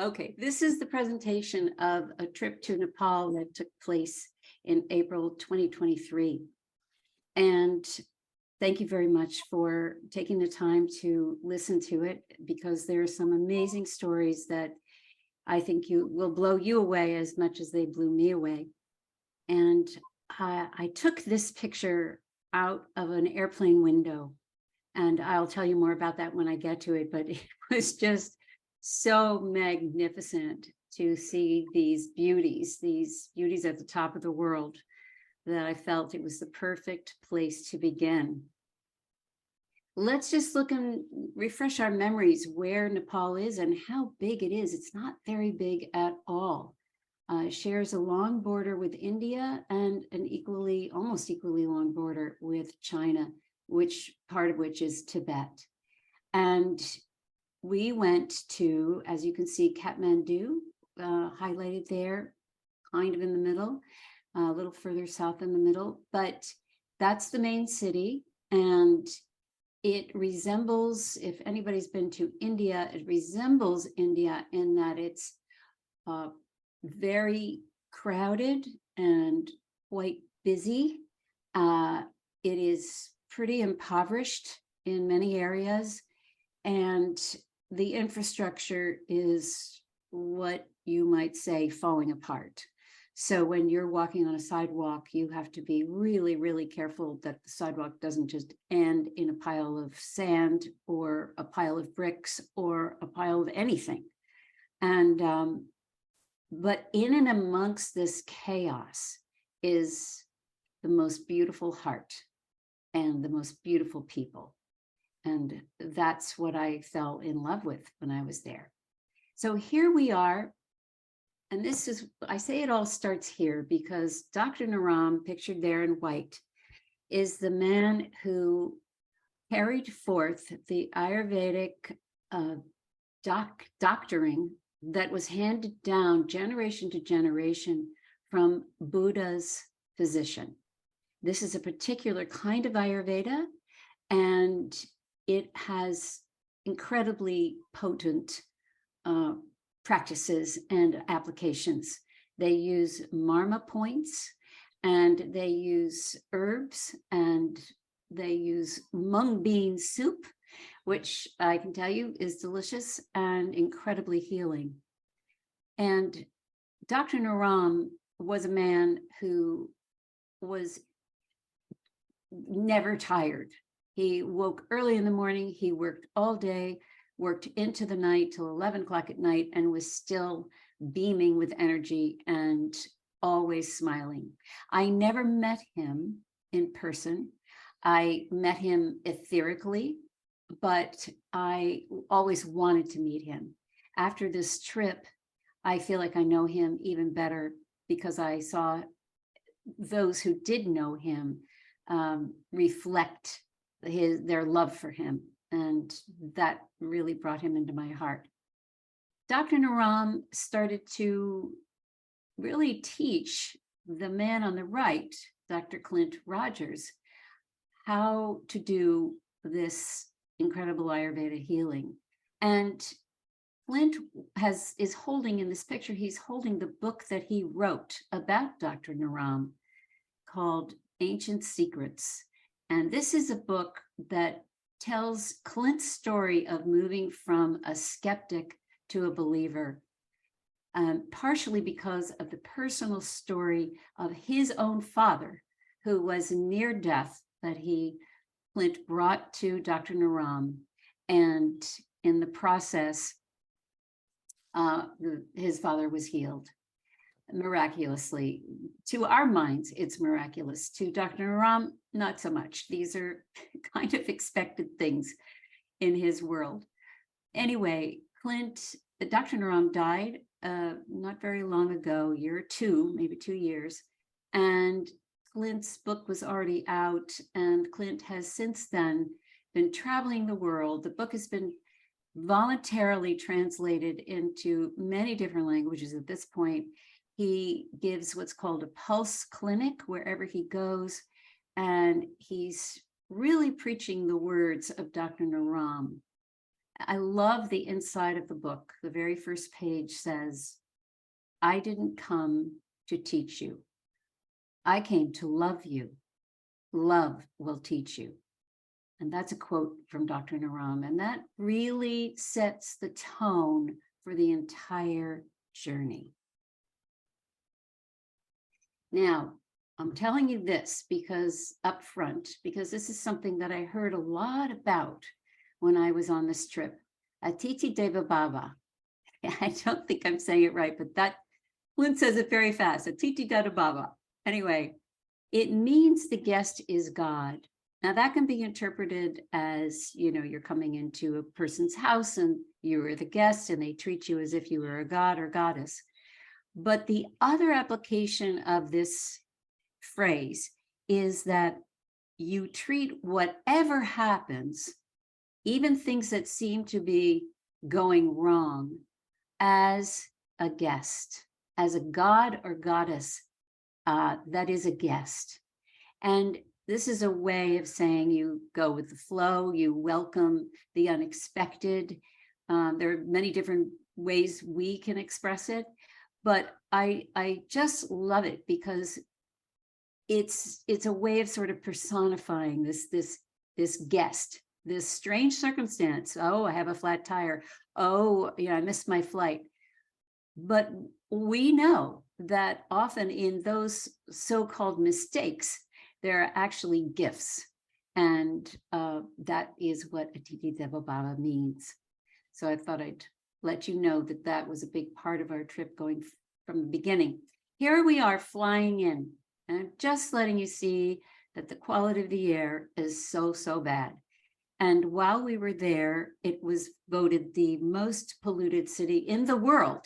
Okay, this is the presentation of a trip to Nepal that took place in April 2023. And thank you very much for taking the time to listen to it, because there are some amazing stories that I think will blow you away as much as they blew me away. And I took this picture out of an airplane window, and I'll tell you more about that when I get to it, but it was just so magnificent to see these beauties at the top of the world, that I felt it was the perfect place to begin. Let's just look and refresh our memories where Nepal is and how big it is. It's not very big at all. It shares a long border with India and an almost equally long border with China, which part of which is Tibet. And we went to, as you can see, Kathmandu, highlighted there, kind of in the middle, a little further south in the middle, but that's the main city. And it resembles, if anybody's been to India, it resembles India in that it's very crowded and quite busy. It is pretty impoverished in many areas, and the infrastructure is what you might say falling apart. So when you're walking on a sidewalk, you have to be really, really careful that the sidewalk doesn't just end in a pile of sand or a pile of bricks or a pile of anything. And but in and amongst this chaos is the most beautiful heart and the most beautiful people. And that's what I fell in love with when I was there. So here we are. And this is, I say it all starts here because Dr. Naram, pictured there in white, is the man who carried forth the Ayurvedic doctoring that was handed down generation to generation from Buddha's physician. This is a particular kind of Ayurveda, and it has incredibly potent practices and applications. They use marma points, and they use herbs, and they use mung bean soup, which I can tell you is delicious and incredibly healing. And Dr. Naram was a man who was never tired. He woke early in the morning, he worked all day, worked into the night till 11 o'clock at night, and was still beaming with energy and always smiling. I never met him in person. I met him etherically, but I always wanted to meet him. After this trip, I feel like I know him even better because I saw those who did know him reflect their love for him. And that really brought him into my heart. Dr. Naram started to really teach the man on the right, Dr. Clint Rogers, how to do this incredible Ayurveda healing. And Clint is holding in this picture, he's holding the book that he wrote about Dr. Naram called Ancient Secrets. And this is a book that tells Clint's story of moving from a skeptic to a believer, partially because of the personal story of his own father, who was near death, that Clint brought to Dr. Naram. And in the process, his father was healed miraculously. To our minds, it's miraculous. To Dr. Naram, not so much. These are kind of expected things in his world. Anyway, Dr. Naram died not very long ago, year or two, maybe 2 years, and Clint's book was already out, and Clint has since then been traveling the world. The book has been voluntarily translated into many different languages at this point. He gives what's called a pulse clinic wherever he goes, and he's really preaching the words of Dr. Naram. I love the inside of the book. The very first page says, I didn't come to teach you. I came to love you. Love will teach you. And that's a quote from Dr. Naram. And that really sets the tone for the entire journey. Now, I'm telling you this because up front, because this is something that I heard a lot about when I was on this trip. Atiti Deva Baba. I don't think I'm saying it right, but that Lynn says it very fast. Atiti Deva Baba. Anyway, it means the guest is God. Now that can be interpreted as, you know, you're coming into a person's house and you are the guest and they treat you as if you were a god or goddess. But the other application of this phrase is that you treat whatever happens, even things that seem to be going wrong, as a guest, as a god or goddess that is a guest. And this is a way of saying you go with the flow, you welcome the unexpected. There are many different ways we can express it, but I just love it because it's a way of sort of personifying this guest, this strange circumstance. Oh, I have a flat tire. Oh, yeah, I missed my flight. But we know that often in those so-called mistakes, there are actually gifts. And that is what Atiti Deva Baba means. So I thought I'd let you know that that was a big part of our trip going from the beginning. Here we are flying in, and I'm just letting you see that the quality of the air is so bad. And while we were there, it was voted the most polluted city in the world.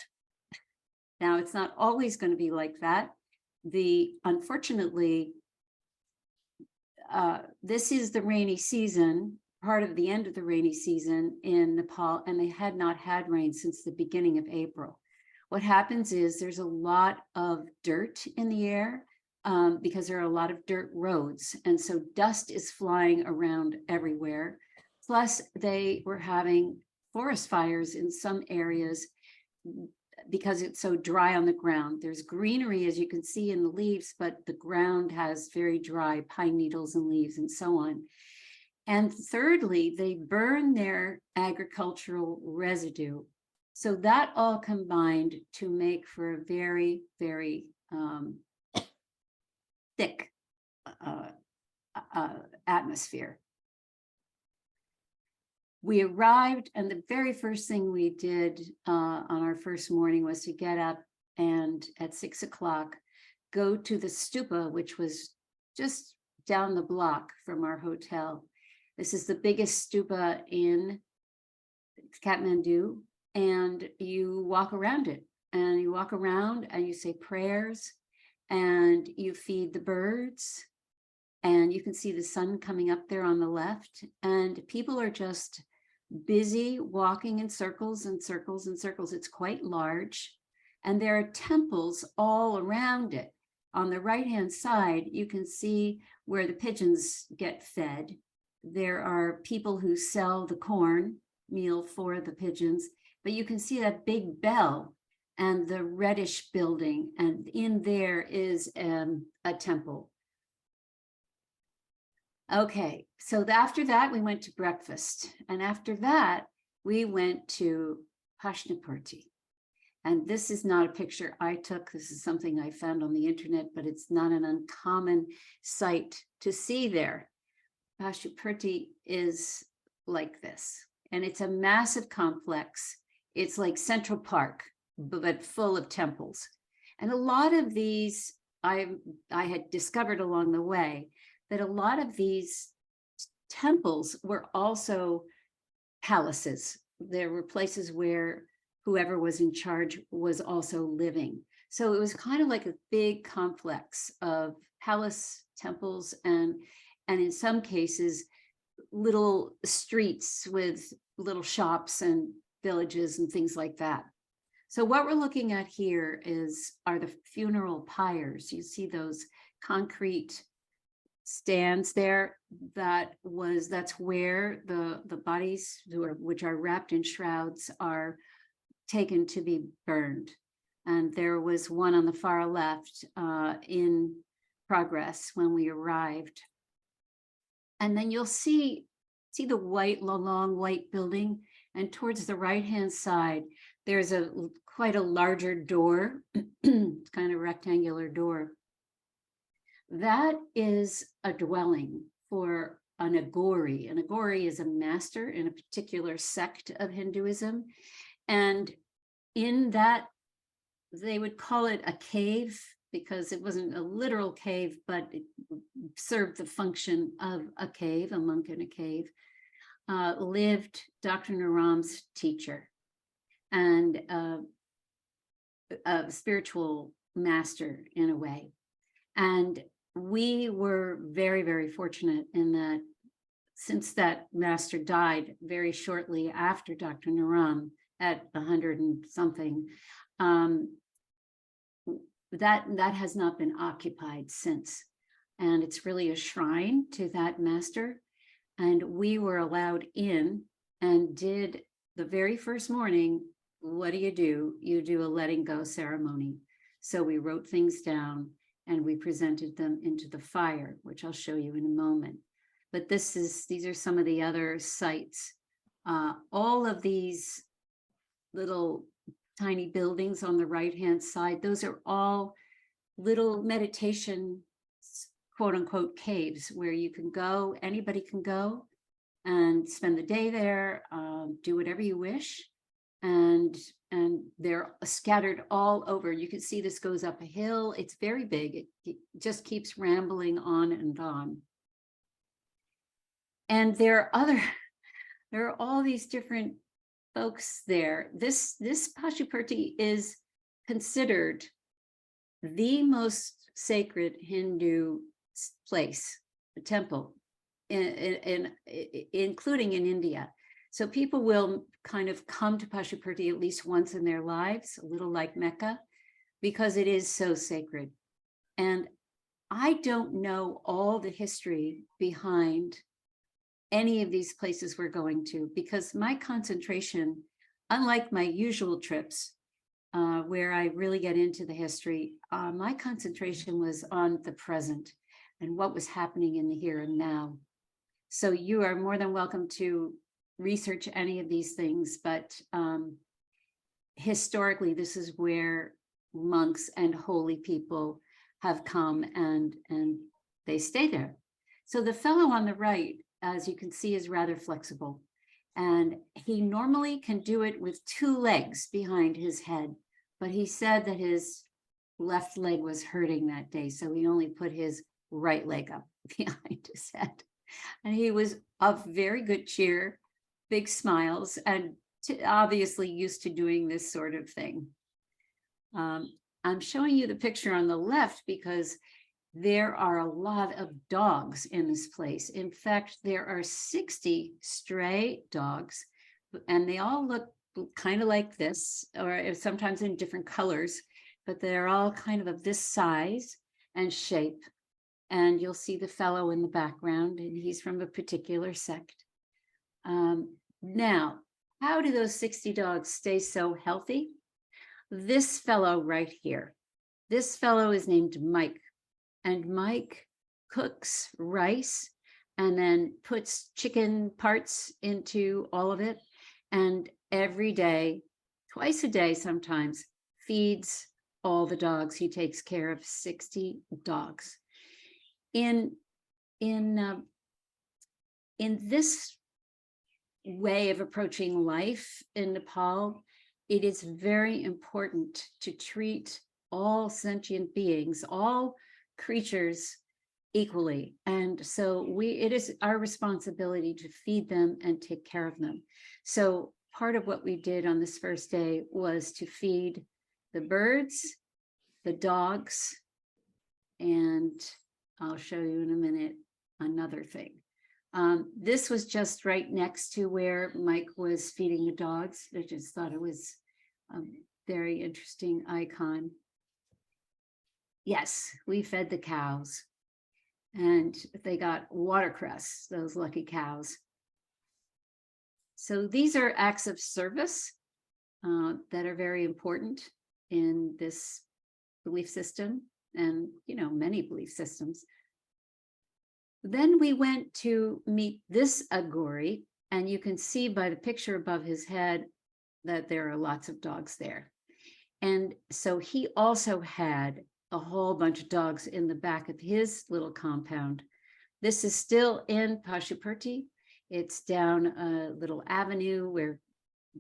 Now, it's not always going to be like that. Unfortunately, this is the rainy season, part of the end of the rainy season in Nepal, and they had not had rain since the beginning of April. What happens is there's a lot of dirt in the air because there are a lot of dirt roads. And so dust is flying around everywhere. Plus, they were having forest fires in some areas because it's so dry on the ground. There's greenery, as you can see in the leaves, but the ground has very dry pine needles and leaves and so on. And thirdly, they burn their agricultural residue. So that all combined to make for a very thick atmosphere. We arrived, and the very first thing we did on our first morning was to get up and at 6 o'clock go to the stupa, which was just down the block from our hotel. This is the biggest stupa in Kathmandu, and you walk around it, and you walk around and you say prayers, and you feed the birds, and you can see the sun coming up there on the left, and people are just busy walking in circles and circles and circles. It's quite large, and there are temples all around it. On the right-hand side, you can see where the pigeons get fed. There are people who sell the corn meal for the pigeons, but you can see that big bell and the reddish building, and in there is a temple. Okay, so after that, we went to breakfast. And after that, we went to Pashnapurti. And this is not a picture I took. This is something I found on the internet, but it's not an uncommon sight to see there. Pashnapurti is like this, and it's a massive complex. It's like Central Park, but full of temples. And a lot of these, I had discovered along the way, that a lot of these temples were also palaces. There were places where whoever was in charge was also living. So it was kind of like a big complex of palace temples and in some cases, little streets with little shops and villages and things like that. So what we're looking at here are the funeral pyres. You see those concrete stands there, that's where the bodies which are wrapped in shrouds are taken to be burned. And there was one on the far left in progress when we arrived. And then you'll see the long white building, and towards the right-hand side, there's quite a larger door, it's kind of rectangular door. That is a dwelling for an Agori. An Agori is a master in a particular sect of Hinduism. And in that, they would call it a cave because it wasn't a literal cave, but it served the function of a cave, a monk in a cave, lived Dr. Naram's teacher and a spiritual master in a way. And we were very, very fortunate in that since that master died very shortly after Dr. Naram at 100 and something, that has not been occupied since. And it's really a shrine to that master. And we were allowed in and did the very first morning, what do? You do a letting go ceremony. So we wrote things down and we presented them into the fire, which I'll show you in a moment. But these are some of the other sites. All of these little tiny buildings on the right-hand side, those are all little meditation, quote unquote, caves where you can go, anybody can go and spend the day there, do whatever you wish. And they're scattered all over. You can see this goes up a hill. It's very big. It just keeps rambling on and on. And there are all these different folks there. This Pashupati is considered the most sacred Hindu place, a temple, including in India. So people will kind of come to Pashupati at least once in their lives, a little like Mecca, because it is so sacred. And I don't know all the history behind any of these places we're going to, because my concentration, unlike my usual trips, where I really get into the history, my concentration was on the present and what was happening in the here and now. So you are more than welcome to research any of these things, but historically, this is where monks and holy people have come and they stay there. So the fellow on the right, as you can see, is rather flexible. And he normally can do it with two legs behind his head, but he said that his left leg was hurting that day, so he only put his right leg up behind his head. And he was of very good cheer, big smiles, and obviously used to doing this sort of thing. I'm showing you the picture on the left because there are a lot of dogs in this place. In fact, there are 60 stray dogs, and they all look kind of like this, or sometimes in different colors, but they're all kind of this size and shape. And you'll see the fellow in the background, and he's from a particular sect. Now, how do those 60 dogs stay so healthy? This fellow right here, this fellow is named Mike. And Mike cooks rice and then puts chicken parts into all of it. And every day, twice a day sometimes, feeds all the dogs. He takes care of 60 dogs. In this way of approaching life in Nepal, it is very important to treat all sentient beings, all creatures equally. And so it is our responsibility to feed them and take care of them. So part of what we did on this first day was to feed the birds, the dogs, and I'll show you in a minute another thing. This was just right next to where Mike was feeding the dogs. I just thought it was a very interesting icon. Yes, we fed the cows. and they got watercress, those lucky cows. So these are acts of service that are very important in this belief system, and many belief systems. Then we went to meet this Agori, and you can see by the picture above his head that there are lots of dogs there. And so he also had a whole bunch of dogs in the back of his little compound. This is still in Pashupati. It's down a little avenue where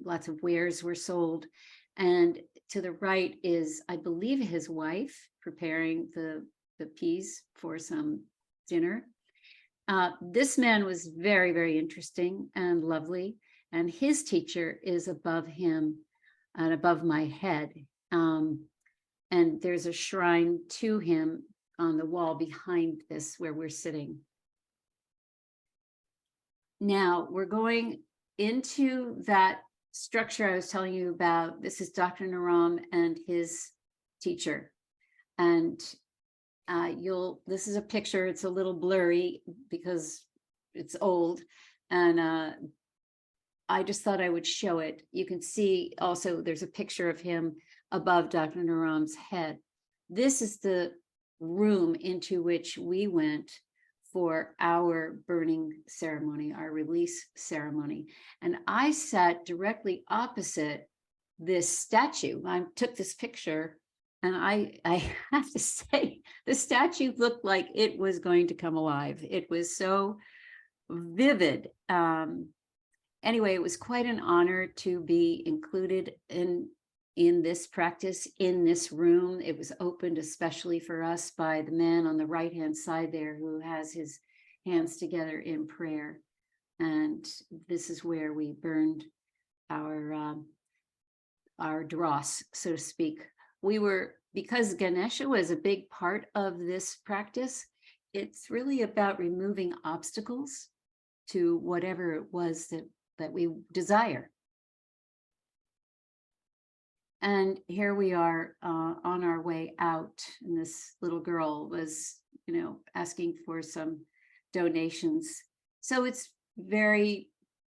lots of wares were sold. And to the right is, I believe, his wife preparing the peas for some dinner. This man was very, very interesting and lovely. And his teacher is above him and above my head. And there's a shrine to him on the wall behind this where we're sitting. Now we're going into that structure I was telling you about. This is Dr. Naram and his teacher. And this is a picture. It's a little blurry because it's old. And I just thought I would show it. You can see also there's a picture of him above Dr. Naram's head. This is the room into which we went for our burning ceremony, our release ceremony. And I sat directly opposite this statue. I took this picture, and I have to say, the statue looked like it was going to come alive. It was so vivid. Anyway, it was quite an honor to be included in this practice, in this room. It was opened especially for us by the man on the right-hand side there who has his hands together in prayer. And this is where we burned our dross, so to speak. Because Ganesha was a big part of this practice, it's really about removing obstacles to whatever it was that we desire. And here we are on our way out, and this little girl was, asking for some donations. So it's very,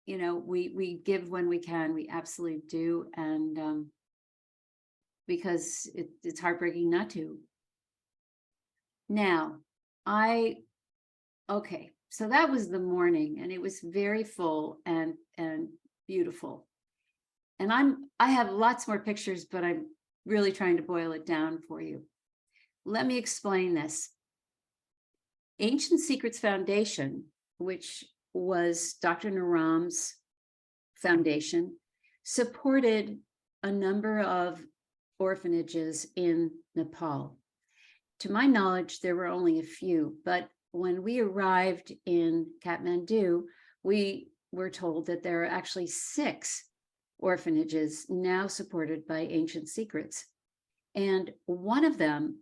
we give when we can, we absolutely do. And because it's heartbreaking not to. Now, okay, so that was the morning, and it was very full and beautiful. And I have lots more pictures, but I'm really trying to boil it down for you. Let me explain this. Ancient Secrets Foundation, which was Dr. Naram's foundation, supported a number of orphanages in Nepal. To my knowledge, there were only a few, but when we arrived in Kathmandu, we were told that there are actually 6 orphanages now supported by Ancient Secrets. And one of them,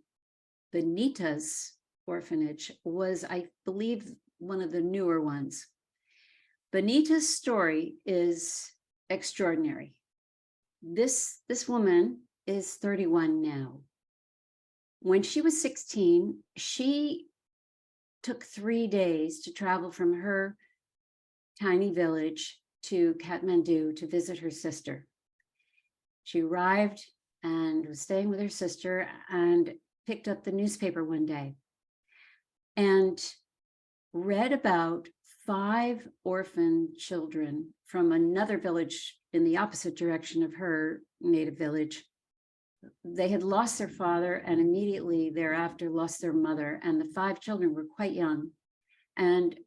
Benita's orphanage, was, I believe, one of the newer ones. Benita's story is extraordinary. This woman is 31 now. When she was 16, she took 3 days to travel from her tiny village to Kathmandu to visit her sister. She arrived and was staying with her sister and picked up the newspaper one day and read about 5 orphan children from another village in the opposite direction of her native village. They had lost their father and immediately thereafter lost their mother, and the 5 children were quite young. And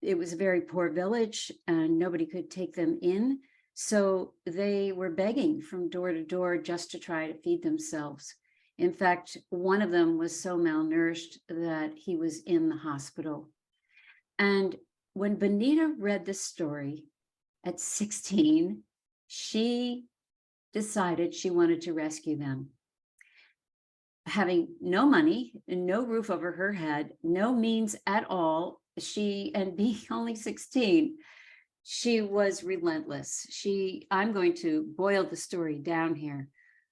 it was a very poor village and nobody could take them in. So they were begging from door to door just to try to feed themselves. In fact, one of them was so malnourished that he was in the hospital. And when Benita read this story at 16, she decided she wanted to rescue them. Having no money, no roof over her head, no means at all, and being only 16, she was relentless. I'm going to boil the story down here,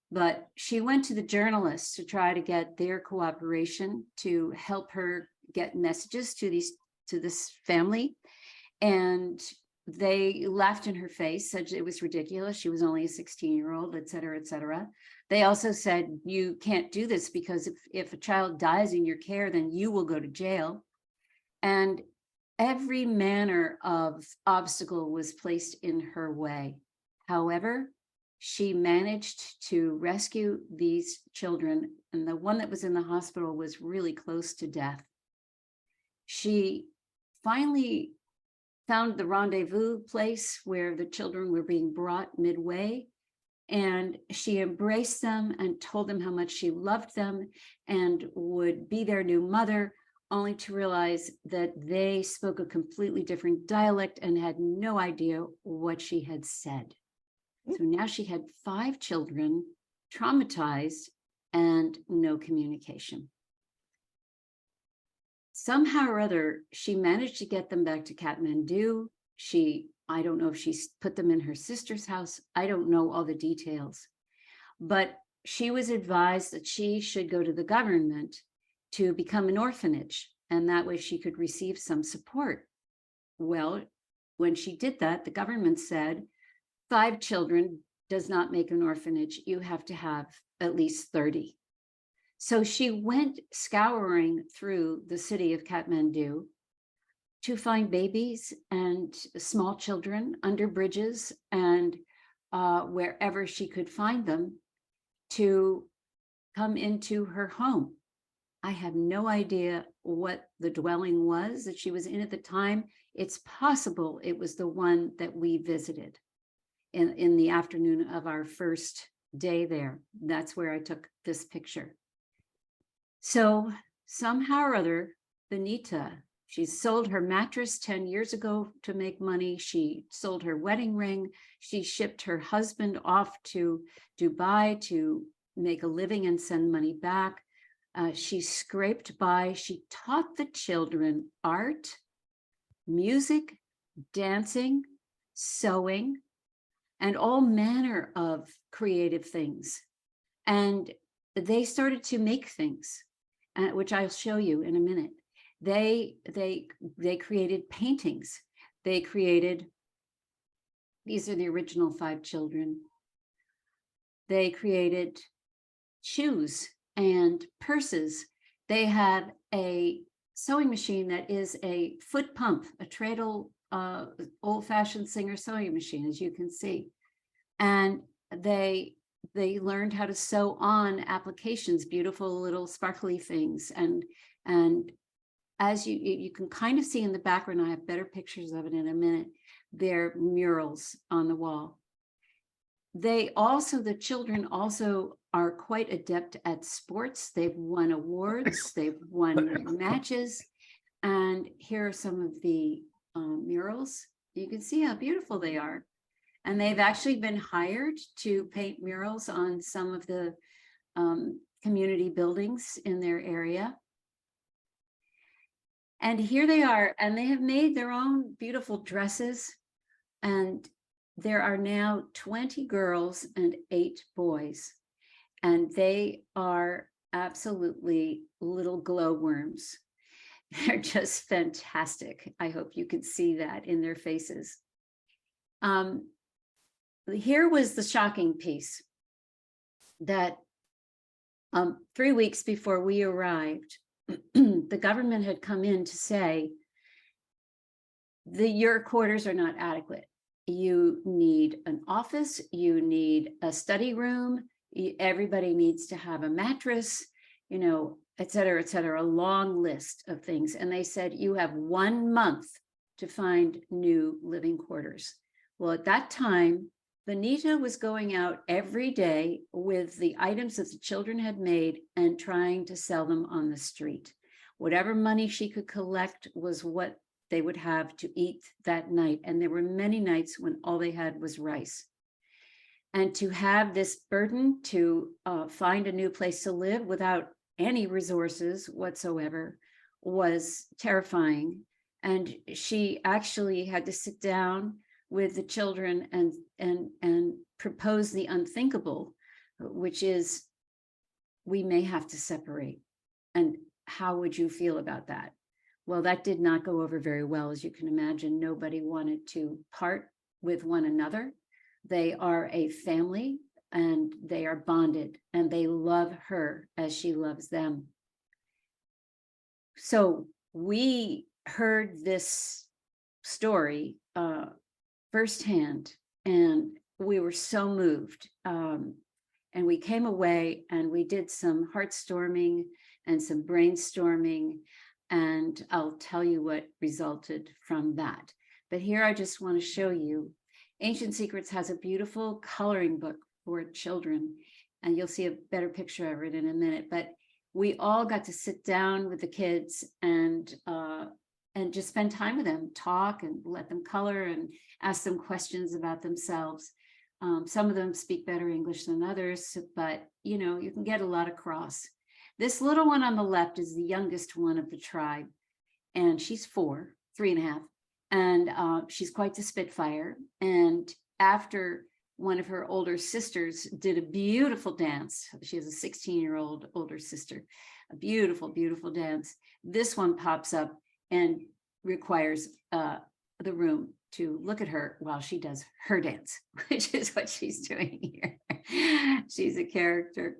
but she went to the journalists to try to get their cooperation to help her get messages to this family, and they laughed in her face, said it was ridiculous. She was only a 16-year-old, et cetera, et cetera. They also said, you can't do this because if a child dies in your care, then you will go to jail. And every manner of obstacle was placed in her way. However, she managed to rescue these children, and the one that was in the hospital was really close to death. She finally found the rendezvous place where the children were being brought midway, and she embraced them and told them how much she loved them and would be their new mother, only to realize that they spoke a completely different dialect and had no idea what she had said. So now she had 5 children, traumatized, and no communication. Somehow or other, she managed to get them back to Kathmandu. I don't know if she put them in her sister's house. I don't know all the details, but she was advised that she should go to the government to become an orphanage, and that way she could receive some support. Well, when she did that, the government said, 5 children does not make an orphanage. You have to have at least 30. So she went scouring through the city of Kathmandu to find babies and small children under bridges and wherever she could find them to come into her home. I have no idea what the dwelling was that she was in at the time. It's possible it was the one that we visited in the afternoon of our first day there. That's where I took this picture. So somehow or other, Benita, she sold her mattress 10 years ago to make money. She sold her wedding ring. She shipped her husband off to Dubai to make a living and send money back. She scraped by. She taught the children art, music, dancing, sewing, and all manner of creative things. And they started to make things, which I'll show you in a minute. They created paintings. They created, these are the original 5 children. They created shoes and purses. They have a sewing machine that is a foot pump, a Treadle old-fashioned Singer sewing machine, as you can see. And they learned how to sew on applications, beautiful little sparkly things. And as you can kind of see in the background, I have better pictures of it in a minute, they're murals on the wall. The children also are quite adept at sports. They've won awards, they've won matches. And here are some of the murals. You can see how beautiful they are. And they've actually been hired to paint murals on some of the community buildings in their area. And here they are, and they have made their own beautiful dresses. And there are now 20 girls and 8 boys. And they are absolutely little glowworms. They're just fantastic. I hope you can see that in their faces. Here was the shocking piece that 3 weeks before we arrived, the government had come in to say, your quarters are not adequate. You need an office, you need a study room, everybody needs to have a mattress, et cetera, a long list of things. And they said, you have 1 month to find new living quarters. Well, at that time, Benita was going out every day with the items that the children had made and trying to sell them on the street. Whatever money she could collect was what they would have to eat that night. And there were many nights when all they had was rice. And to have this burden to find a new place to live without any resources whatsoever was terrifying. And she actually had to sit down with the children and propose the unthinkable, which is, we may have to separate. And how would you feel about that? Well, that did not go over very well. As you can imagine, nobody wanted to part with one another. They are a family and they are bonded and they love her as she loves them. So we heard this story firsthand, and we were so moved. And we came away and we did some heartstorming and some brainstorming, and I'll tell you what resulted from that. But here I just want to show you, Ancient Secrets has a beautiful coloring book for children, and you'll see a better picture of it in a minute. But we all got to sit down with the kids and just spend time with them, talk and let them color and ask them questions about themselves. Some of them speak better English than others, but you know, you can get a lot across. This little one on the left is the youngest one of the tribe, and she's 3.5, and she's quite the Spitfire. And after one of her older sisters did a beautiful dance, she has a 16-year-old older sister, a beautiful, beautiful dance. This one pops up and requires the room to look at her while she does her dance, which is what she's doing here. She's a character.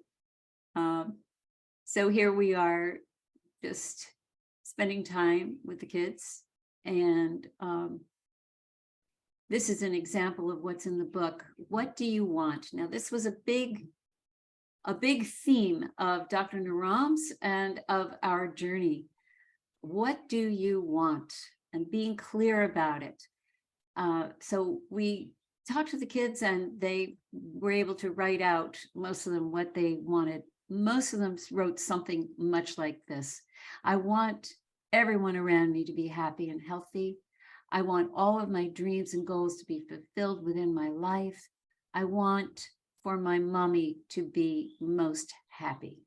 So here we are, just spending time with the kids. And this is an example of what's in the book. What do you want? Now, this was a big theme of Dr. Naram's and of our journey. What do you want? And being clear about it. So we talked to the kids and they were able to write out, most of them, what they wanted. Most of them wrote something much like this. I want everyone around me to be happy and healthy. I want all of my dreams and goals to be fulfilled within my life. I want for my mommy to be most happy.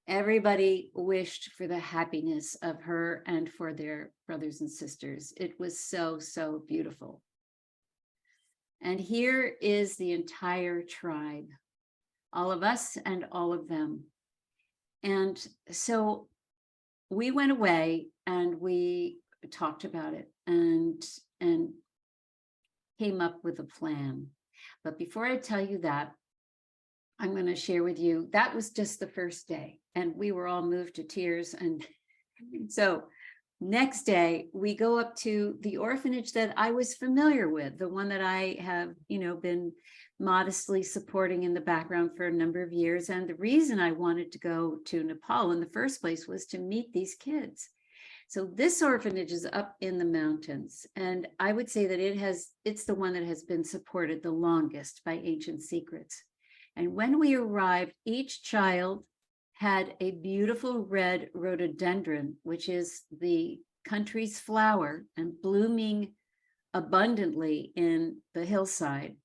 Everybody wished for the happiness of her and for their brothers and sisters. It was so, so beautiful. And here is the entire tribe, all of us and all of them. And so we went away and we talked about it and came up with a plan. But before I tell you that, I'm going to share with you, that was just the first day, and we were all moved to tears. And so next day, we go up to the orphanage that I was familiar with, the one that I have, been modestly supporting in the background for a number of years. And the reason I wanted to go to Nepal in the first place was to meet these kids. So this orphanage is up in the mountains, and I would say that it's the one that has been supported the longest by Ancient Secrets. And when we arrived, each child had a beautiful red rhododendron, which is the country's flower and blooming abundantly in the hillside.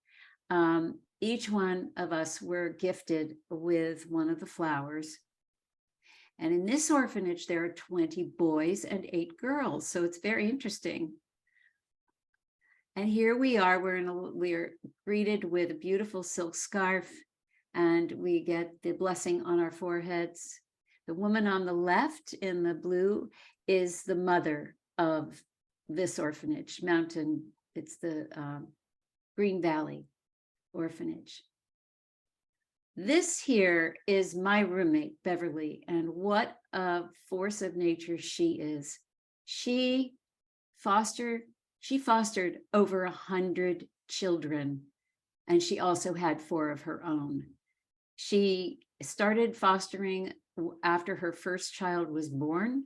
Each one of us were gifted with one of the flowers. And in this orphanage, there are 20 boys and 8 girls. So it's very interesting. And here we are, we're greeted with a beautiful silk scarf, and we get the blessing on our foreheads. The woman on the left in the blue is the mother of this orphanage, it's the Green Valley Orphanage. This here is my roommate, Beverly, and what a force of nature she is. She fostered over 100 children, and she also had 4 of her own. She started fostering after her first child was born,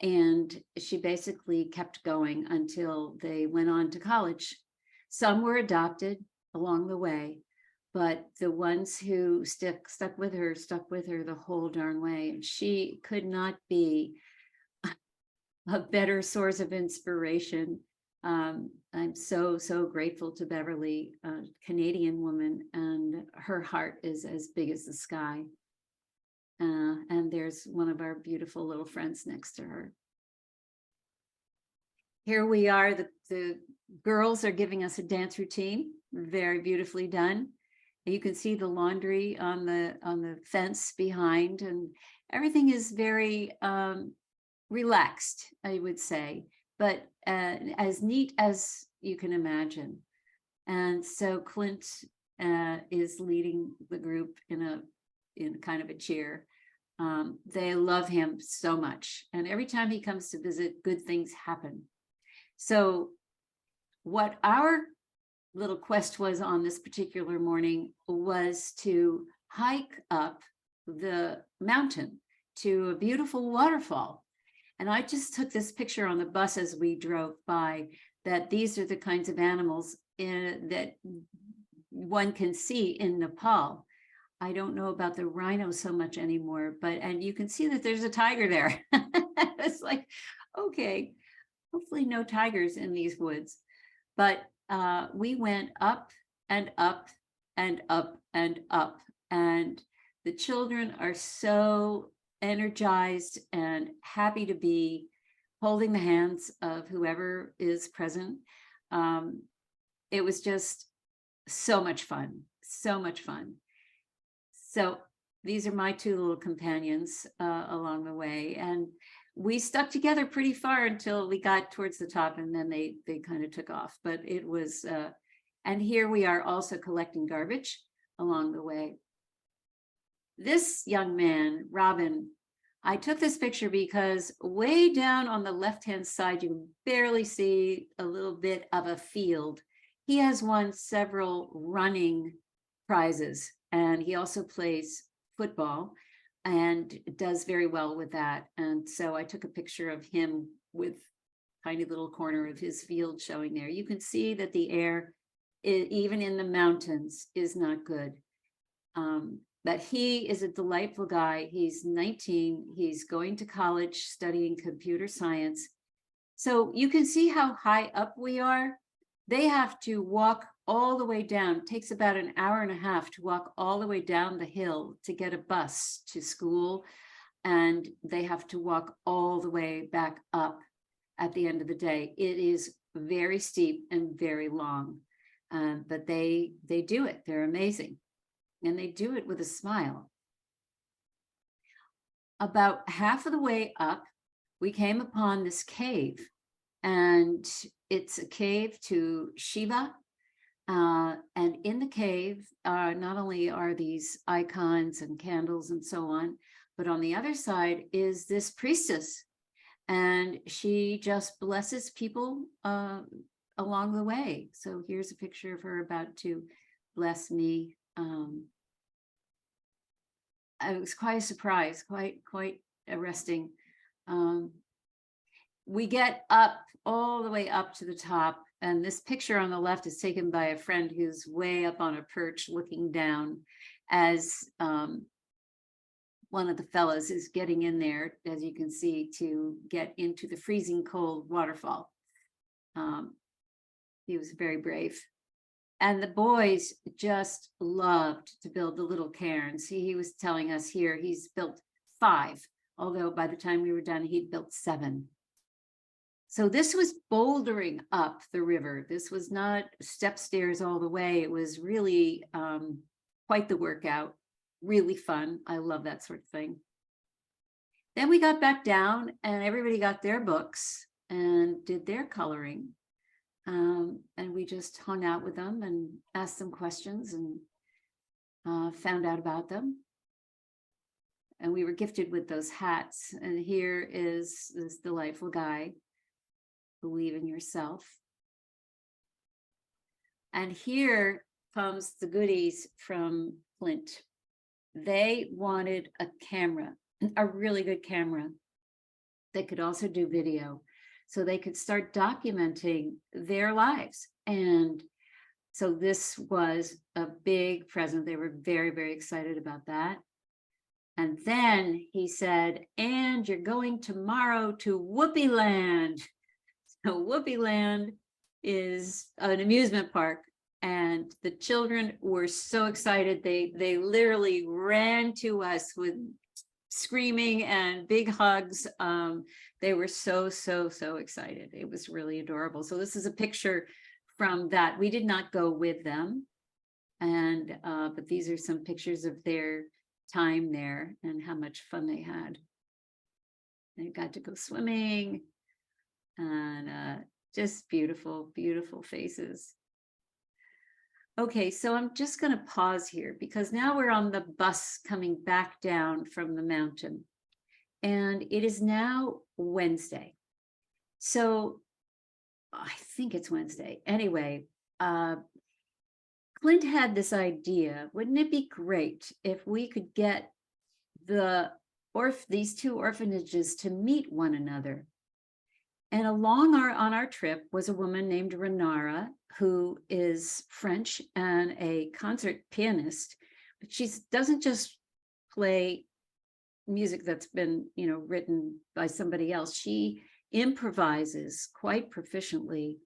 and she basically kept going until they went on to college. Some were adopted along the way, but the ones who stuck with her the whole darn way. And she could not be a better source of inspiration. I'm so, so grateful to Beverly, a Canadian woman, and her heart is as big as the sky. And there's one of our beautiful little friends next to her. Here we are, the girls are giving us a dance routine, very beautifully done. You can see the laundry on the fence behind, and everything is very relaxed, I would say, but as neat as you can imagine. And so Clint is leading the group in kind of a cheer. They love him so much, and every time he comes to visit, good things happen. So what our little quest was on this particular morning was to hike up the mountain to a beautiful waterfall. And I just took this picture on the bus as we drove by, that these are the kinds of animals that one can see in Nepal. I don't know about the rhino so much anymore, and you can see that there's a tiger there. It's like, okay, hopefully no tigers in these woods. But we went up and up and up and up, and the children are so energized and happy to be holding the hands of whoever is present. It was just so much fun, so much fun. So these are my two little companions along the way, and we stuck together pretty far until we got towards the top, and then they kind of took off. But it was, and here we are also collecting garbage along the way. This young man, Robin, I took this picture because way down on the left-hand side, you can barely see a little bit of a field. He has won several running prizes, and he also plays football and does very well with that. And so I took a picture of him with tiny little corner of his field showing there. You can see that the air, even in the mountains, is not good. But he is a delightful guy. He's 19. He's going to college studying computer science. So you can see how high up we are. They have to walk all the way down. It takes about an hour and a half to walk all the way down the hill to get a bus to school. And they have to walk all the way back up at the end of the day. It is very steep and very long, but they do it. They're amazing. And they do it with a smile. About half of the way up, we came upon this cave, and it's a cave to Shiva. And in the cave, not only are these icons and candles and so on, but on the other side is this priestess, and she just blesses people along the way. So here's a picture of her about to bless me. It was quite a surprise, quite arresting. We get up all the way up to the top, and this picture on the left is taken by a friend who's way up on a perch looking down as one of the fellows is getting in there, as you can see, to get into the freezing cold waterfall. He was very brave. And the boys just loved to build the little cairns. He was telling us here he's built 5, although by the time we were done, he'd built 7. So this was bouldering up the river. This was not step stairs all the way. It was really quite the workout, really fun. I love that sort of thing. Then we got back down, and everybody got their books and did their coloring. And we just hung out with them and asked them questions and found out about them. And we were gifted with those hats. And here is this delightful guy, Believe in Yourself. And here comes the goodies from Clint. They wanted a camera, a really good camera that could also do video, so they could start documenting their lives. And so this was a big present. They were very, very excited about that. And then he said, and you're going tomorrow to Whoopee Land. So Whoopee Land is an amusement park, and the children were so excited. They literally ran to us with screaming and big hugs. They were so excited. It was really adorable. So this is a picture from that. We did not go with them, and but these are some pictures of their time there and how much fun they had. They got to go swimming, and just beautiful, beautiful faces. Okay, so I'm just going to pause here because now we're on the bus coming back down from the mountain, and it is now Wednesday. So I think it's Wednesday. Anyway, Clint had this idea. Wouldn't it be great if we could get these two orphanages to meet one another? And on our trip was a woman named Renara, who is French and a concert pianist, but she doesn't just play music that's been, written by somebody else. She improvises quite proficiently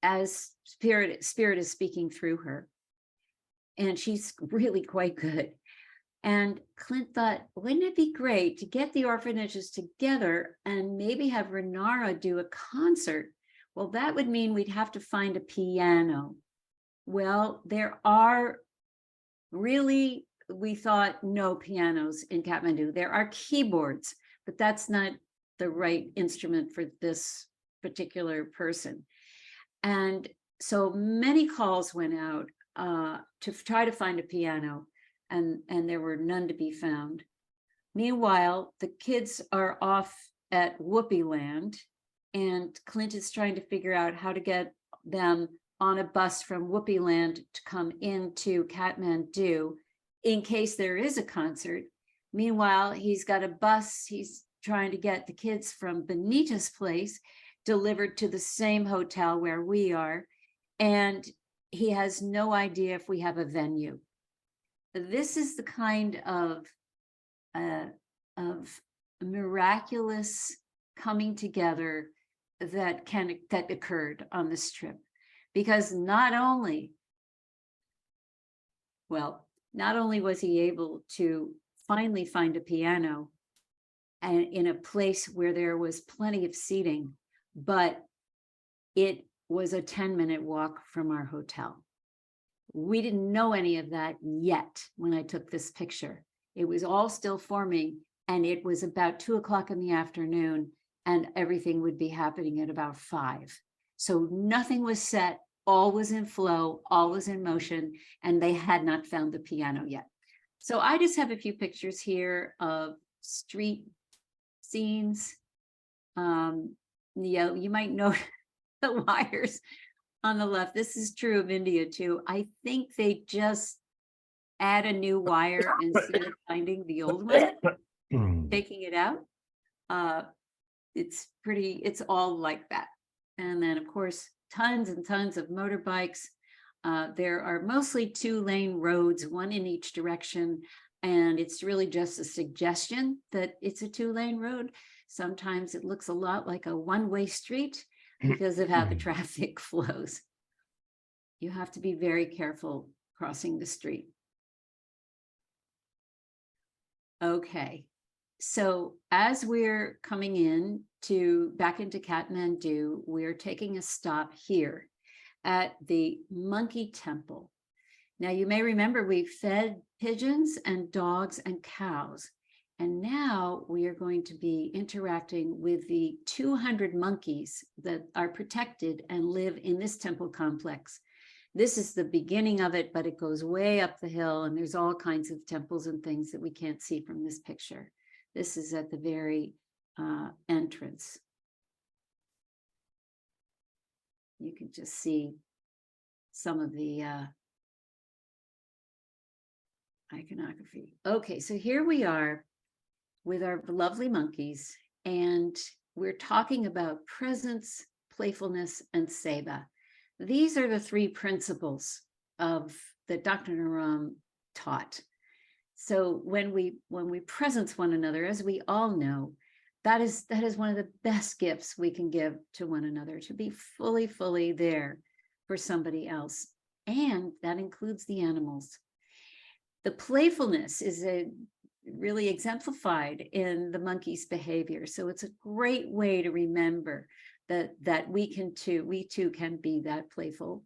as spirit is speaking through her. And she's really quite good. And Clint thought, wouldn't it be great to get the orphanages together and maybe have Renara do a concert? Well, that would mean we'd have to find a piano. Well, there are really, we thought, no pianos in Kathmandu. There are keyboards, but that's not the right instrument for this particular person. And so many calls went out to try to find a piano. And there were none to be found. Meanwhile, the kids are off at Whoopee Land, and Clint is trying to figure out how to get them on a bus from Whoopee Land to come into Kathmandu in case there is a concert. Meanwhile, he's got a bus. He's trying to get the kids from Benita's place delivered to the same hotel where we are, and he has no idea if we have a venue. This is the kind of miraculous coming together that occurred on this trip, because not only was he able to finally find a piano and in a place where there was plenty of seating, but it was a 10-minute walk from our hotel. We didn't know any of that yet when I took this picture. It was all still forming, and it was about 2:00 in the afternoon, and everything would be happening at about 5. So nothing was set, all was in flow, all was in motion, and they had not found the piano yet. So I just have a few pictures here of street scenes. You might know the wires on the left. This is true of India too. I think they just add a new wire instead of finding the old one, taking it out. It's all like that. And then of course, tons and tons of motorbikes. There are mostly 2-lane roads, one in each direction. And it's really just a suggestion that it's a 2-lane road. Sometimes it looks a lot like a one-way street because of how the traffic flows. You have to be very careful crossing the street. Okay, so as we're coming back into Kathmandu, we're taking a stop here at the Monkey Temple. Now, you may remember we fed pigeons and dogs and cows, and now we are going to be interacting with the 200 monkeys that are protected and live in this temple complex. This is the beginning of it, but it goes way up the hill, and there's all kinds of temples and things that we can't see from this picture. This is at the very entrance. You can just see some of the iconography. Okay, so here we are with our lovely monkeys, and we're talking about presence, playfulness, and seva. These are the 3 principles that Dr. Naram taught. So when we presence one another, as we all know, that is one of the best gifts we can give to one another, to be fully there for somebody else. And that includes the animals. The playfulness is really exemplified in the monkey's behavior. So it's a great way to remember that we too can be that playful.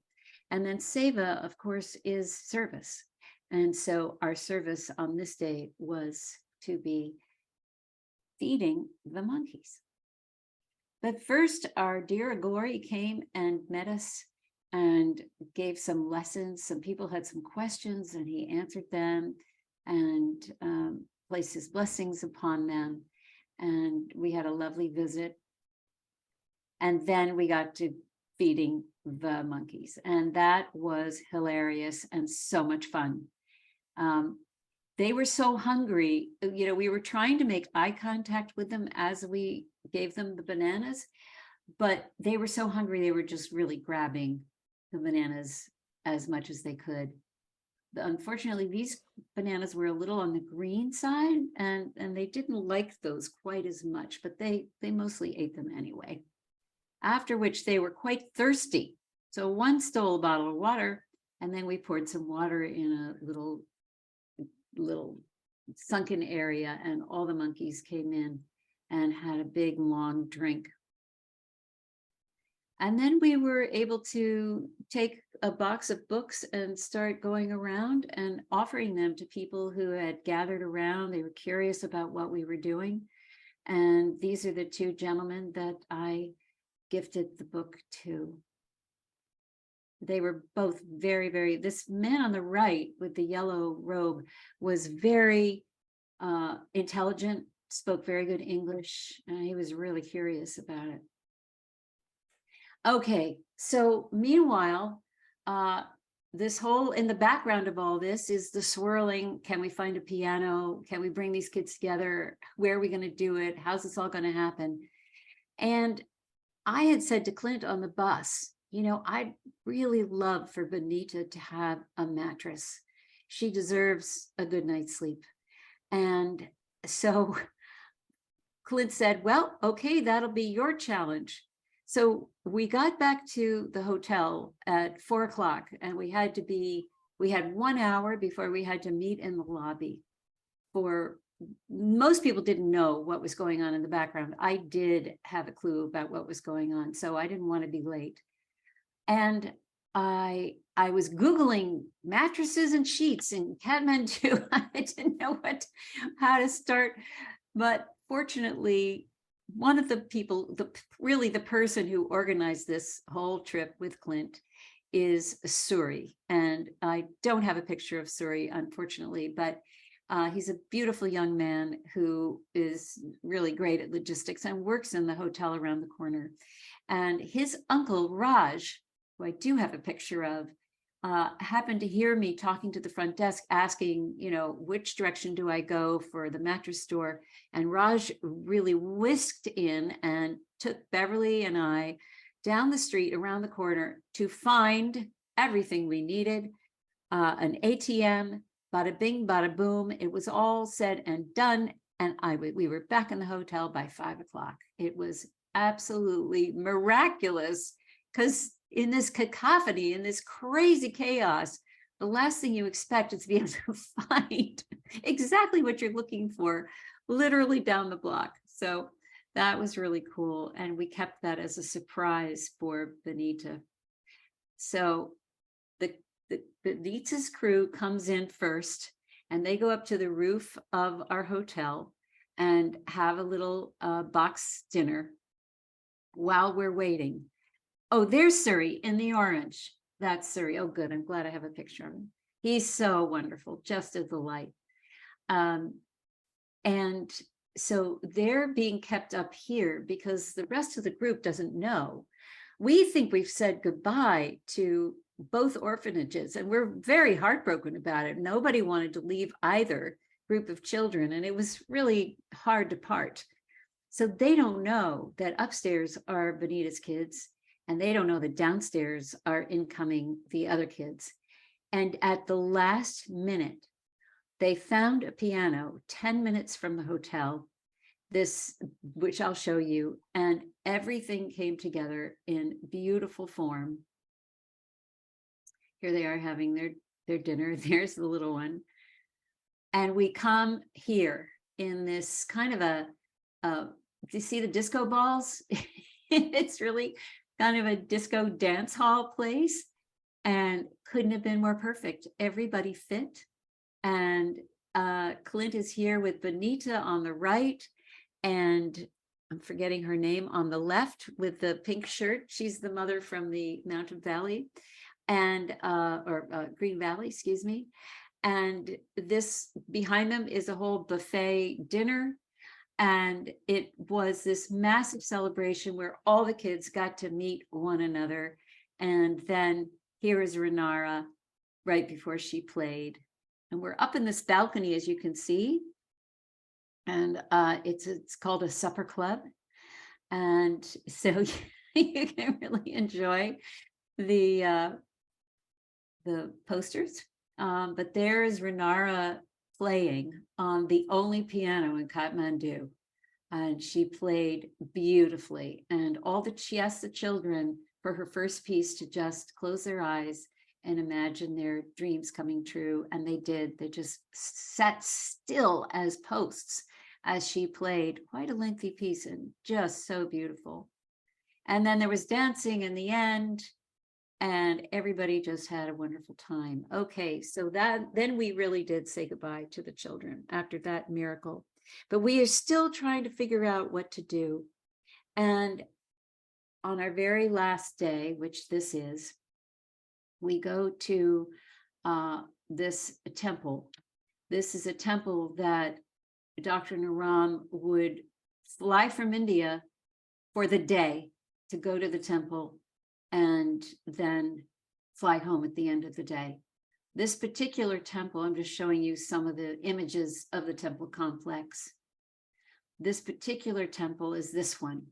And then seva, of course, is service. And so our service on this day was to be feeding the monkeys. But first, our dear Agori came and met us and gave some lessons. Some people had some questions and he answered them and placed his blessings upon them. And we had a lovely visit. And then we got to feeding the monkeys. And that was hilarious and so much fun. They were so hungry. You know, we were trying to make eye contact with them as we gave them the bananas, but they were so hungry, they were just really grabbing the bananas as much as they could. Unfortunately, these bananas were a little on the green side, and they didn't like those quite as much, but they mostly ate them anyway. After which they were quite thirsty. So one stole a bottle of water, and then we poured some water in a little sunken area, and all the monkeys came in and had a big long drink. And then we were able to take a box of books and start going around and offering them to people who had gathered around. They were curious about what we were doing. And these are the two gentlemen that I gifted the book to. They were both very, this man on the right with the yellow robe was very intelligent, spoke very good English, and he was really curious about it. Okay, so meanwhile, this whole, in the background of all this is the swirling. Can we find a piano? Can we bring these kids together? Where are we going to do it? How's this all going to happen? And I had said to Clint on the bus, you know, I'd really love for Benita to have a mattress. She deserves a good night's sleep. And so Clint said, well, okay, that'll be your challenge. So we got back to the hotel at 4 o'clock, and we had 1 hour before we had to meet in the lobby. For most people didn't know what was going on in the background. I did have a clue about what was going on, so I didn't want to be late. And I was Googling mattresses and sheets in Kathmandu. I didn't know how to start, but fortunately, one of the people, really the person who organized this whole trip with Clint is Suri. And I don't have a picture of Suri, unfortunately, but he's a beautiful young man who is really great at logistics and works in the hotel around the corner. And his uncle, Raj, who I do have a picture of, happened to hear me talking to the front desk asking, you know, which direction do I go for the mattress store? And Raj really whisked in and took Beverly and I down the street around the corner to find everything we needed, an ATM, bada bing, bada boom. It was all said and done. And we were back in the hotel by 5 o'clock. It was absolutely miraculous, because in this cacophony, in this crazy chaos, the last thing you expect is to be able to find exactly what you're looking for, literally down the block. So that was really cool. And we kept that as a surprise for Benita. So the Benita's crew comes in first, and they go up to the roof of our hotel and have a little box dinner while we're waiting. Oh, there's Suri in the orange. That's Suri. Oh, good. I'm glad I have a picture of him. He's so wonderful, just a delight. And so they're being kept up here because the rest of the group doesn't know. We think we've said goodbye to both orphanages, and we're very heartbroken about it. Nobody wanted to leave either group of children, and it was really hard to part. So they don't know that upstairs are Benita's kids, and they don't know that downstairs are incoming the other kids. And at the last minute, they found a piano 10 minutes from the hotel, which I'll show you, and everything came together in beautiful form. Here they are having their dinner. There's the little one. And we come here in this kind of do you see the disco balls? It's really kind of a disco dance hall place, and couldn't have been more perfect. Everybody fit. And Clint is here with Benita on the right, and I'm forgetting her name on the left with the pink shirt. She's the mother from the Mountain Valley and Green Valley, excuse me. And this behind them is a whole buffet dinner. And it was this massive celebration where all the kids got to meet one another. And then here is Renara right before she played. And we're up in this balcony, as you can see. And it's called a supper club. And so you can really enjoy the posters. But there is Renara playing on the only piano in Kathmandu. And she played beautifully. And she asked the children for her first piece to just close their eyes and imagine their dreams coming true. And they did. They just sat still as posts as she played quite a lengthy piece and just so beautiful. And then there was dancing in the end. And everybody just had a wonderful time. Okay, so then we really did say goodbye to the children after that miracle. But we are still trying to figure out what to do. And on our very last day, which this is, we go to this temple. This is a temple that Dr. Naram would fly from India for the day to go to the temple and then fly home at the end of the day. This particular temple, I'm just showing you some of the images of the temple complex. This particular temple is this one.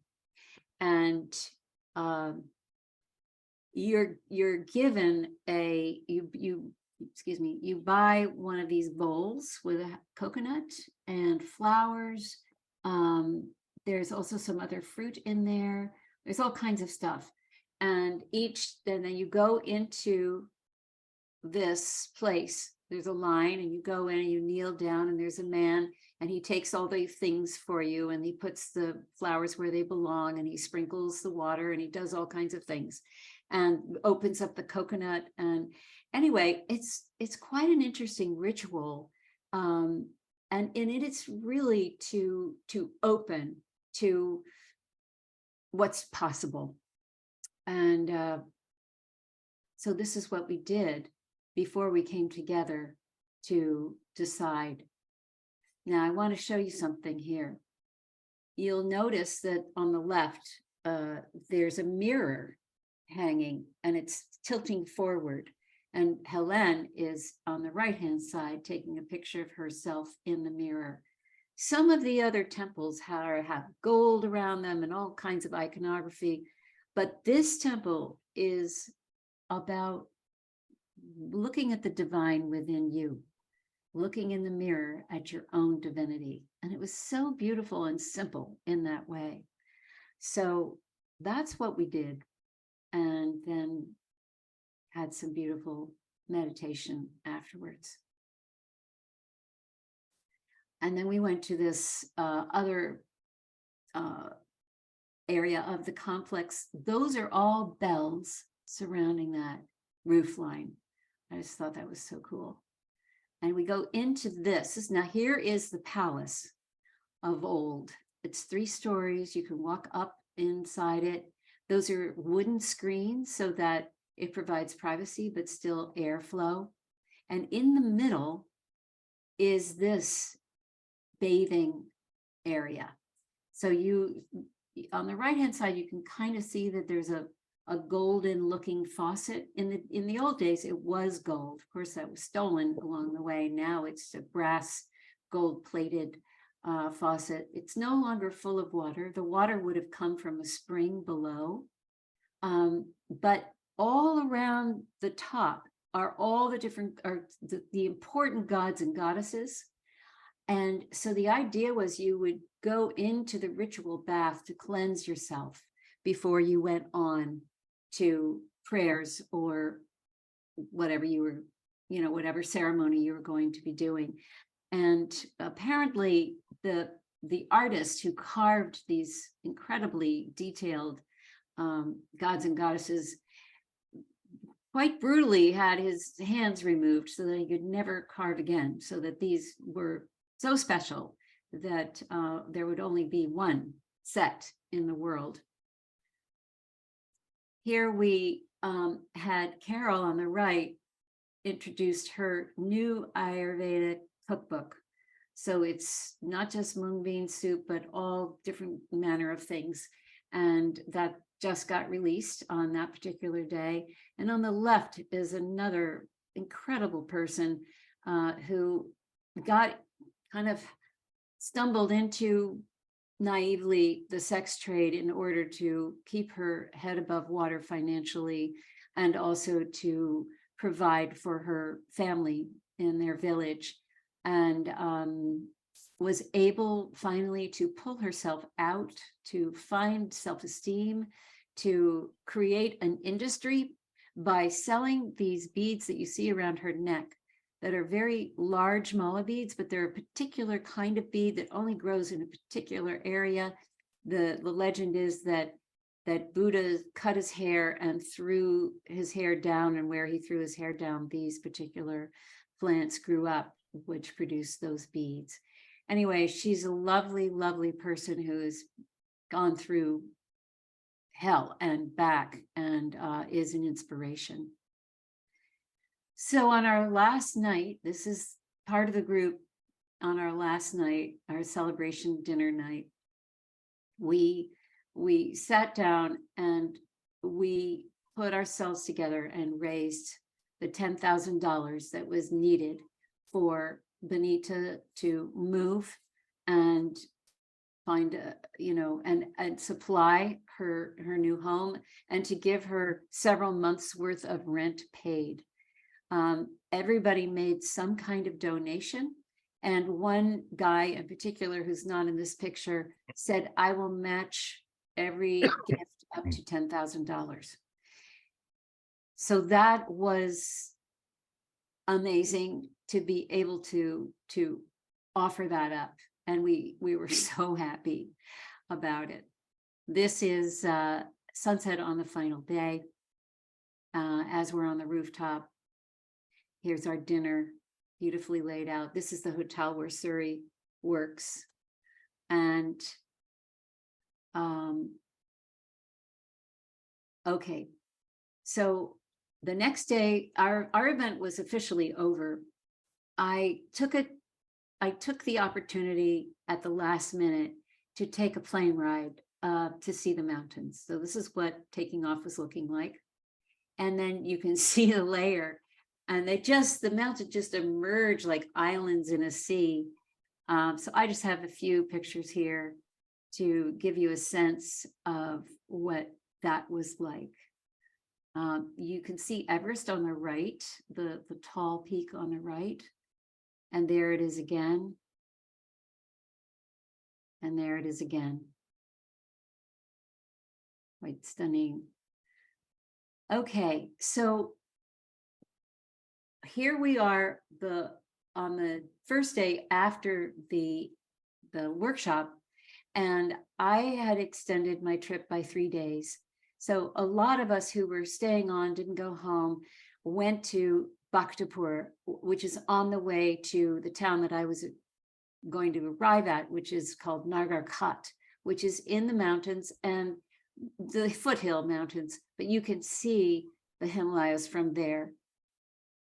And you're given you buy one of these bowls with a coconut and flowers. There's also some other fruit in there. There's all kinds of stuff. And then you go into this place. There's a line and you go in and you kneel down and there's a man and he takes all the things for you and he puts the flowers where they belong and he sprinkles the water and he does all kinds of things and opens up the coconut. And anyway, it's quite an interesting ritual. And in it, it's really to open to what's possible. And so this is what we did before we came together to decide. Now, I want to show you something here. You'll notice that on the left, there's a mirror hanging and it's tilting forward. And Helen is on the right-hand side taking a picture of herself in the mirror. Some of the other temples have gold around them and all kinds of iconography. But this temple is about looking at the divine within you, looking in the mirror at your own divinity. And it was so beautiful and simple in that way. So that's what we did. And then had some beautiful meditation afterwards. And then we went to this other area of the complex. Those are all bells surrounding that roof line. I just thought that was so cool. And we go into this. Now here is the palace of old. It's 3 stories. You can walk up inside it. Those are wooden screens so that it provides privacy, but still airflow. And in the middle is this bathing area. So on the right-hand side, you can kind of see that there's a golden looking faucet. In the old days, it was gold. Of course, that was stolen along the way. Now it's a brass gold plated faucet. It's no longer full of water. The water would have come from a spring below. But all around the top are all the important gods and goddesses. And so the idea was you would go into the ritual bath to cleanse yourself before you went on to prayers or whatever whatever ceremony you were going to be doing. And apparently the artist who carved these incredibly detailed gods and goddesses quite brutally had his hands removed so that he could never carve again, so that these were so special that there would only be one set in the world. Here we had Carol on the right introduced her new Ayurvedic cookbook. So it's not just mung bean soup, but all different manner of things. And that just got released on that particular day. And on the left is another incredible person who got kind of stumbled into naively the sex trade in order to keep her head above water financially, and also to provide for her family in their village, and was able finally to pull herself out, to find self-esteem, to create an industry by selling these beads that you see around her neck that are very large mala beads, but they're a particular kind of bead that only grows in a particular area. The legend is that Buddha cut his hair and threw his hair down, and where he threw his hair down, these particular plants grew up, which produced those beads. Anyway, she's a lovely, lovely person who has gone through hell and back, and is an inspiration. So on our last night, this is part of the group, on our last night, our celebration dinner night, we sat down and we put ourselves together and raised the $10,000 that was needed for Benita to move and find a, and supply her new home, and to give her several months worth of rent paid. Everybody made some kind of donation. And one guy in particular, who's not in this picture, said, I will match every gift up to $10,000. So that was amazing to be able to offer that up. And we were so happy about it. This is sunset on the final day, as we're on the rooftop. Here's our dinner, beautifully laid out. This is the hotel where Suri works. And okay, so the next day, our event was officially over. I took the opportunity at the last minute to take a plane ride to see the mountains. So this is what taking off was looking like. And then you can see the layer. And the mountains just emerge like islands in a sea. So I just have a few pictures here to give you a sense of what that was like. You can see Everest on the right, the tall peak on the right. And there it is again. And there it is again. Quite stunning. Okay, so here we are on the first day after the workshop, and I had extended my trip by 3 days. So a lot of us who were staying on, didn't go home, went to Bhaktapur, which is on the way to the town that I was going to arrive at, which is called Nagar Khat, which is in the mountains and the foothill mountains, but you can see the Himalayas from there.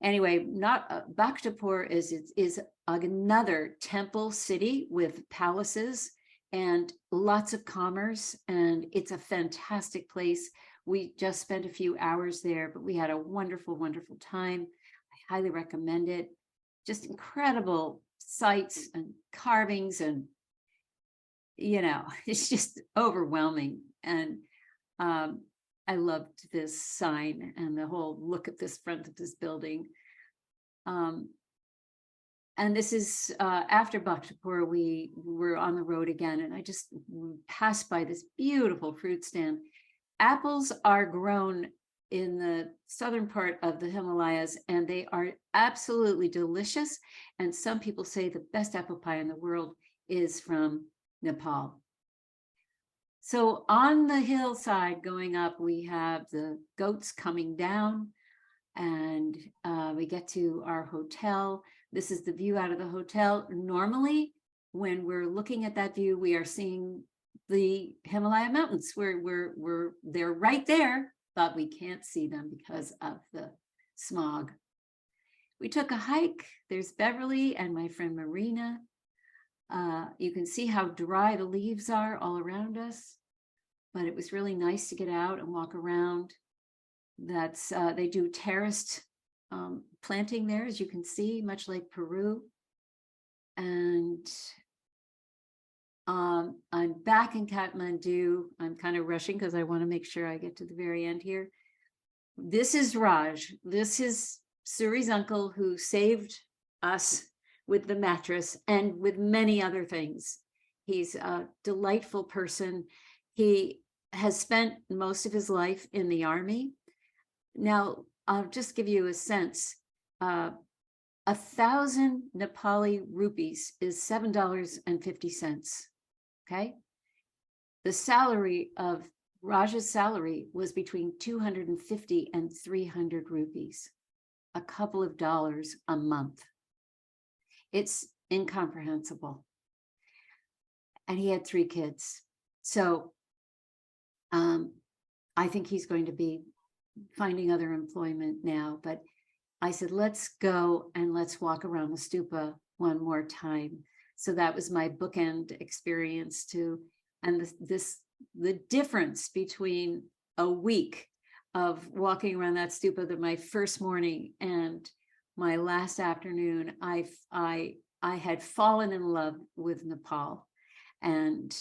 Anyway, Bhaktapur is another temple city with palaces and lots of commerce, and it's a fantastic place. We just spent a few hours there, but we had a wonderful, wonderful time. I highly recommend it. Just incredible sights and carvings, and it's just overwhelming. And I loved this sign and the whole look at this front of this building. And this is after Bhaktapur, we were on the road again, and I just passed by this beautiful fruit stand. Apples are grown in the southern part of the Himalayas, and they are absolutely delicious. And some people say the best apple pie in the world is from Nepal. So on the hillside going up, we have the goats coming down, and we get to our hotel. This is the view out of the hotel. Normally, when we're looking at that view, we are seeing the Himalaya mountains. They're right there, but we can't see them because of the smog. We took a hike. There's Beverly and my friend Marina. You can see how dry the leaves are all around us, but it was really nice to get out and walk around. They do terraced planting there, as you can see, much like Peru. And I'm back in Kathmandu. I'm kind of rushing because I want to make sure I get to the very end here. This is Raj. This is Suri's uncle who saved us with the mattress and with many other things. He's a delightful person. He has spent most of his life in the army. Now, I'll just give you a sense. 1,000 Nepali rupees is $7.50. Okay. The salary of Raj's salary was between 250 and 300 rupees, a couple of dollars a month. It's incomprehensible. And he had 3 kids. So I think he's going to be finding other employment now. But I said, let's go and let's walk around the stupa one more time. So that was my bookend experience too. And the difference between a week of walking around that stupa, that my first morning and my last afternoon, I had fallen in love with Nepal and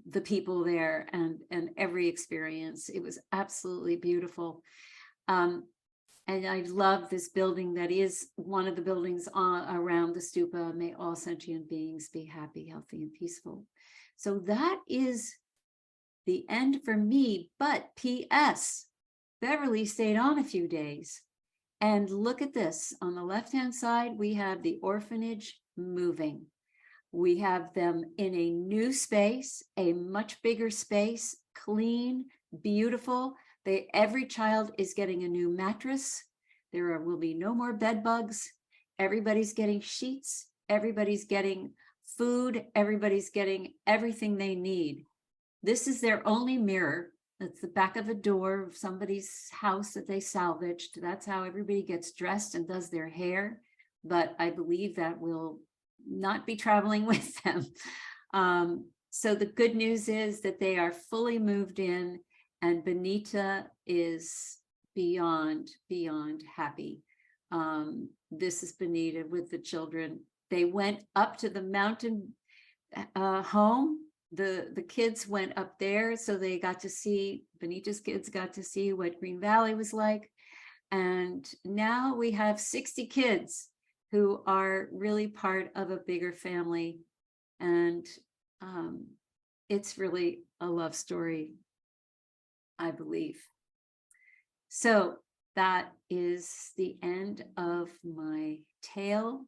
the people there and every experience. It was absolutely beautiful. And I love this building that is one of the buildings around the stupa. May all sentient beings be happy, healthy, and peaceful. So that is the end for me. But P.S. Beverly stayed on a few days. And look at this. On the left-hand side, we have the orphanage moving. We have them in a new space, a much bigger space, clean, beautiful. Every child is getting a new mattress. There will be no more bed bugs. Everybody's getting sheets. Everybody's getting food. Everybody's getting everything they need. This is their only mirror. That's the back of a door of somebody's house that they salvaged. That's how everybody gets dressed and does their hair. But I believe that will not be traveling with them. So the good news is that they are fully moved in, and Benita is beyond happy. This is Benita with the children. They went up to the mountain home. The kids went up there, so they got to see, Benita's kids got to see what Green Valley was like. And now we have 60 kids who are really part of a bigger family. And it's really a love story, I believe. So that is the end of my tale.